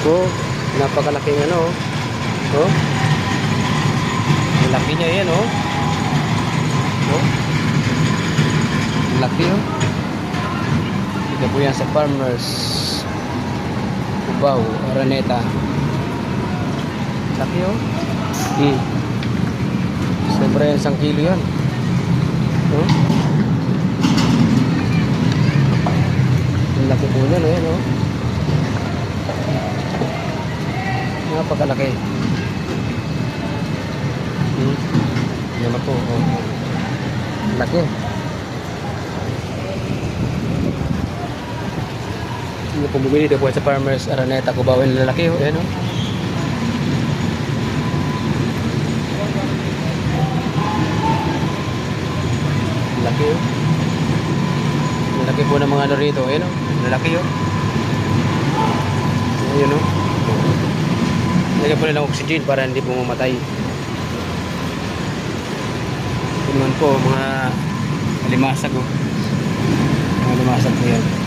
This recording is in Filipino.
Oh, napakalaking ano. Oh. Ang laki niya yan, oh. Oh. Ang laki, oh. Ito po yan sa Farmers Cubao, Araneta. Laki, oh. Sobra yan, 1 kilo yan. Oh. Ang laki po yan, ayan, oh. Napakalaki. Yan po, oh. Laki. Hindi po bumili dito po sa Farmers Araneta Cubao. Ang lalaki, oh. Ayan, oh. Laki, oh. Laki po ng mga ano rito. Ayan, oh. Lalaki, oh. Ayan, oh. Lagyan po nilang oxygen para hindi po mamatay. Tingnan po mga limasag, oh. Mga limasag po yan.